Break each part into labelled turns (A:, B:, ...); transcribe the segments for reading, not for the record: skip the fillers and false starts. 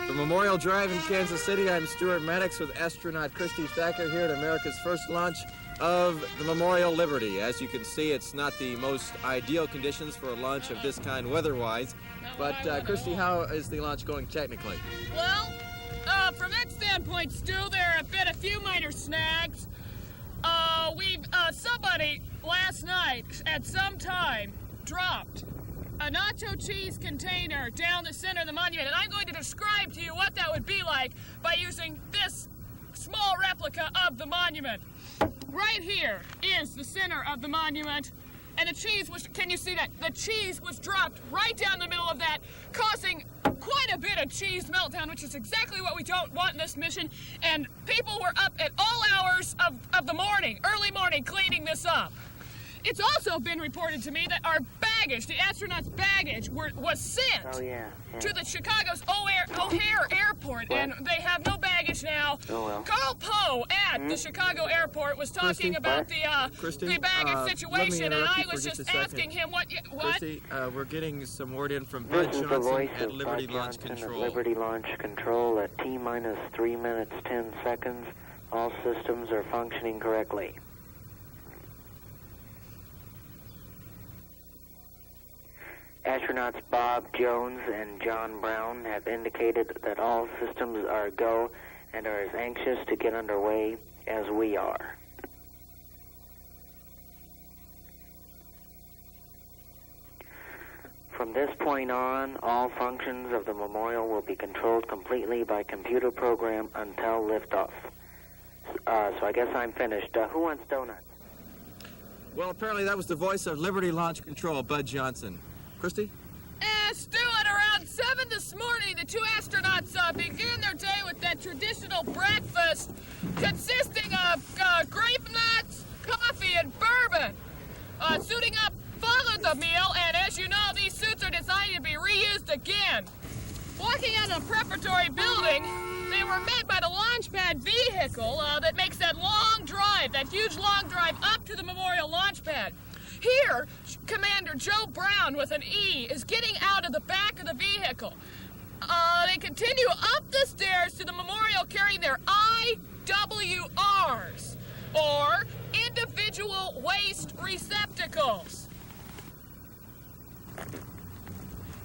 A: From Memorial Drive in Kansas City, I'm Stuart Maddox with astronaut Christy Thacker here at America's first launch of the Memorial Liberty. As you can see, it's not the most ideal conditions for a launch of this kind weather-wise. But, Christy, how is the launch going technically?
B: Well, from that standpoint, Stu, there have been a few minor snags. Somebody last night at some time dropped a nacho cheese container down the center of the monument, and I'm going to describe to you what that would be like by using this small replica of the monument. Right here is the center of the monument, and the cheese was, can you see that? The cheese was dropped right down the middle of that, causing quite a bit of cheese meltdown, which is exactly what we don't want in this mission, and people were up at all hours of the morning, early morning, cleaning this up. It's also been reported to me that our baggage, the astronauts' baggage, was sent to the Chicago's O'Hare Airport, and they have no baggage now. Carl Poe at the Chicago Airport was talking about the baggage situation, and I was just asking him what.
A: Christy, we're getting some word in from Bud Johnson at Liberty Launch Control.
C: Liberty Launch Control at T-minus 3 minutes 10 seconds. All systems are functioning correctly. Astronauts Bob Jones and John Brown have indicated that all systems are go and are as anxious to get underway as we are. From this point on, all functions of the memorial will be controlled completely by computer program until liftoff. So I guess I'm finished. Who wants donuts?
A: Well, apparently that was the voice of Liberty Launch Control, Bud Johnson. Christy?
B: Stu, at around 7 this morning, the two astronauts began their day with that traditional breakfast consisting of grape nuts, coffee, and bourbon. Suiting up followed the meal, and as you know, these suits are designed to be reused again. Walking out of the preparatory building, they were met by the launch pad vehicle that makes that long drive, that huge long drive up to the Memorial launch pad. Here, Commander Joe Brown, with an E, is getting out of the back of the vehicle. They continue up the stairs to the memorial carrying their IWRs, or individual waste receptacles.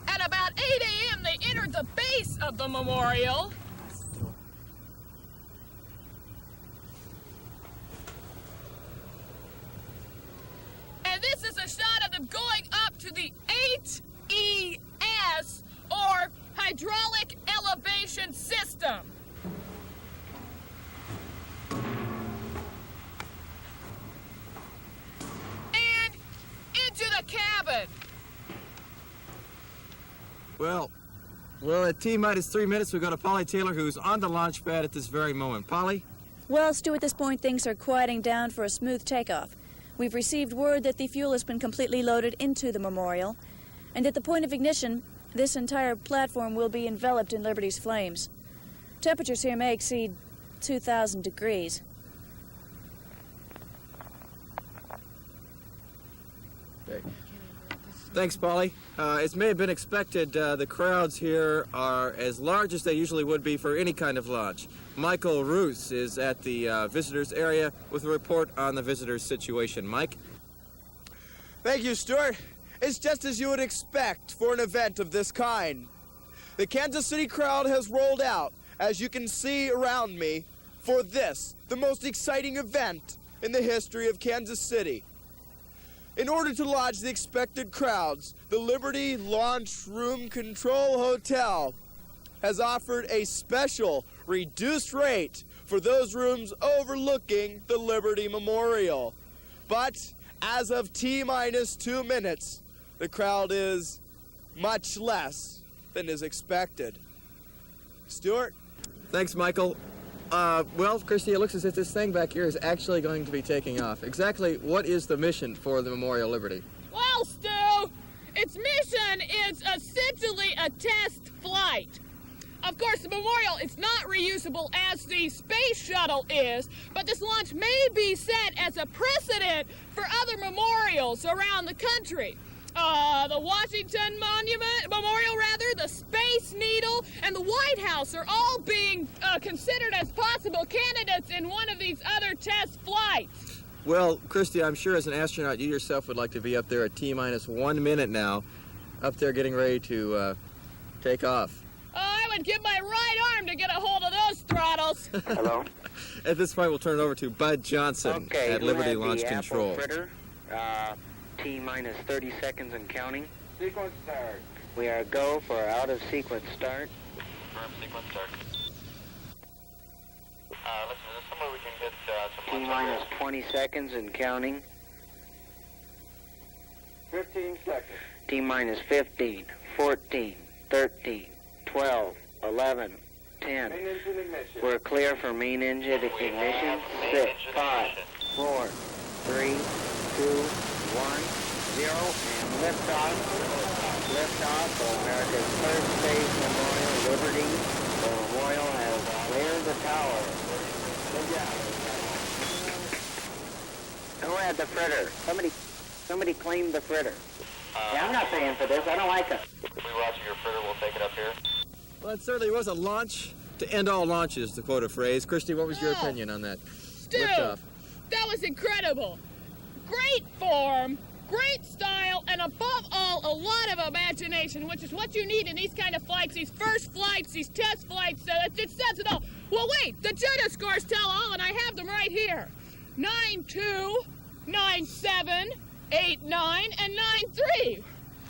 B: At about 8 a.m., they entered the base of the memorial. And this is a shot of them going up to the HES, or Hydraulic Elevation System. And into the cabin.
A: Well, at T-minus 3 minutes, we've got a Polly Taylor who's on the launch pad at this very moment. Polly?
D: Well, Stu, at this point, things are quieting down for a smooth takeoff. We've received word that the fuel has been completely loaded into the memorial, and at the point of ignition, this entire platform will be enveloped in Liberty's flames. Temperatures here may exceed 2,000 degrees.
A: Okay. Thanks, Polly. As may have been expected, the crowds here are as large as they usually would be for any kind of launch. Michael Roos is at the visitors area with a report on the visitors situation. Mike?
E: Thank you, Stuart. It's just as you would expect for an event of this kind. The Kansas City crowd has rolled out, as you can see around me, for this, the most exciting event in the history of Kansas City. In order to lodge the expected crowds, the Liberty Launch Room Control Hotel has offered a special reduced rate for those rooms overlooking the Liberty Memorial. But as of T-minus 2 minutes, the crowd is much less than is expected. Stuart?
A: Thanks, Michael. Well, Christy, it looks as if this thing back here is actually going to be taking off. Exactly what is the mission for the Memorial Liberty?
B: Well, Stu, its mission is essentially a test flight. Of course, the memorial is not reusable as the space shuttle is, but this launch may be set as a precedent for other memorials around the country. The Washington Memorial, the Space Needle, and the White House are all being considered as possible candidates in one of these other test flights.
A: Well, Christy, I'm sure as an astronaut, you yourself would like to be up there at T-minus 1 minute now, up there getting ready to take off.
B: Oh, I would give my right arm to get a hold of those throttles.
C: Hello?
A: At this point, we'll turn it over to Bud Johnson at Liberty Launch Control.
C: Apple fritter, T-minus 30 seconds and counting. Sequence start. We are go for out of sequence start.
F: Confirm sequence start. Listen, is there somewhere we can get some
C: T-minus 20 seconds and counting.
F: 15 seconds.
C: T-minus 15, 14, 13, 12, 11, 10.
F: Main engine ignition.
C: We're clear for main engine ignition. 6, 5, 4, 3, 2, 1, 0, and liftoff. Liftoff for America's first space Memorial Liberty. The Memorial has cleared the tower. Good job. Who had the fritter? Somebody claimed the fritter. Yeah, I'm not paying for this. I don't like it.
F: We roger your fritter. We'll take it up here.
A: Well, it certainly was a launch to end all launches, to quote a phrase. Christy, what was your
B: Oh.
A: opinion on that
B: Stu,
A: liftoff?
B: that was incredible. Great form, great style, and above all, a lot of imagination, which is what you need in these kind of flights, these first flights, these test flights. It says it all. Well, wait, the Jetta scores tell all, and I have them right here. 9-2, 9-7, 8-9, and 9-3.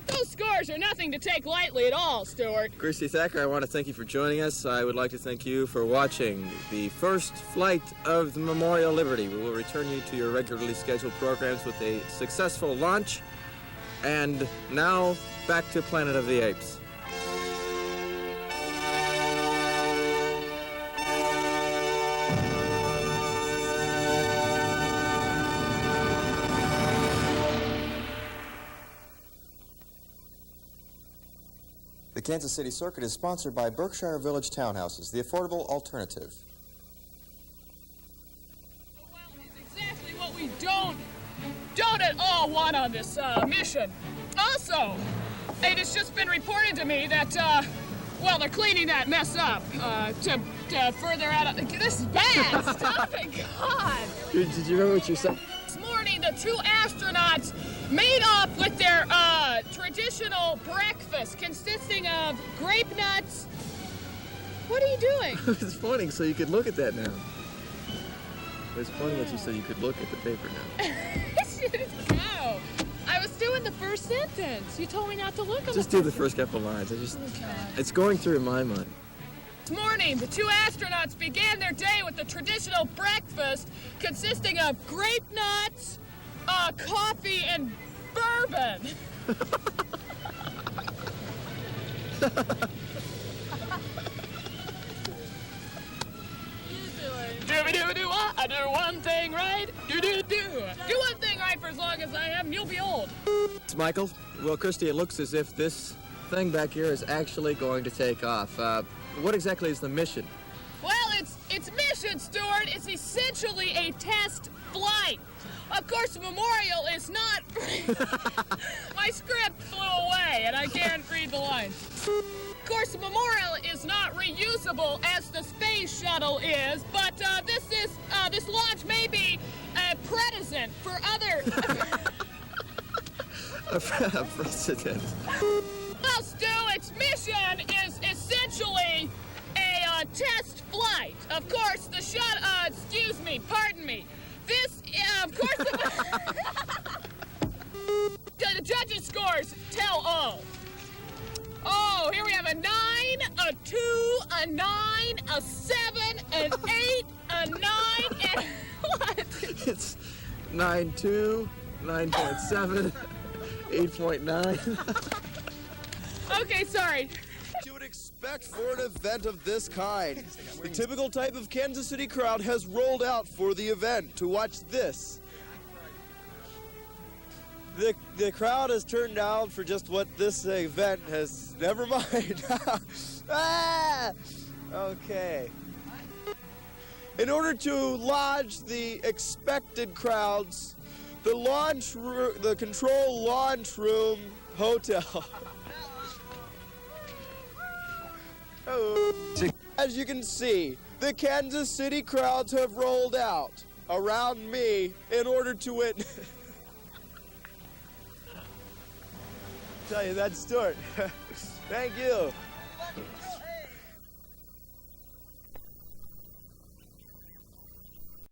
B: Those scores are nothing to take lightly at all, Stuart.
A: Christy Thacker, I want to thank you for joining us. I would like to thank you for watching the first flight of the Memorial Liberty. We will return you to your regularly scheduled programs with a successful launch. And now, back to Planet of the Apes. The Kansas City Circuit is sponsored by Berkshire Village Townhouses, the affordable alternative.
B: Well, it's exactly what we don't at all want on this mission. Also, it has just been reported to me that, well, they're cleaning that mess up to further out of... This is bad! Stop it, God!
A: Did you remember what you said?
B: This morning, the two astronauts made off with their traditional breakfast consisting of grape nuts. What are you doing?
A: I was pointing so you could look at that now. I was pointing at you so you could look at the paper now.
B: Go. I was doing the first sentence. You told me not to look at
A: Just do the first couple lines. It's going through my mind.
B: This morning, the two astronauts began their day with the traditional breakfast consisting of grape nuts, coffee, and bourbon. Do-be-do-be-do, I do one thing right. Do-do-do. Do one thing right for as long as I am, and you'll be old.
A: It's Michael. Well, Christy, it looks as if this thing back here is actually going to take off. What exactly is the mission?
B: Well, it's mission, Stuart. It's essentially a test flight. Of course, the Memorial is not... My script flew away, and I can't read the lines. Of course, the Memorial is not reusable as the space shuttle is, but this launch may be a precedent for other...
A: A precedent.
B: Well, Stu, its mission is essentially a test flight. Of course, pardon me. This, of course, the judges' scores tell all. Oh, here we have a 9, a 2, a 9, a 7, an 8, a 9, and what?
A: It's 9.2, 9.7, 8.9.
B: Okay, sorry.
E: You would expect for an event of this kind. The typical type of Kansas City crowd has rolled out for the event to watch this. The crowd has turned out for just what this event has... Never mind. Ah! Okay. In order to lodge the expected crowds, the control launch room hotel Oh. As you can see, the Kansas City crowds have rolled out around me in order to witness. Tell you that, Stuart. Thank you.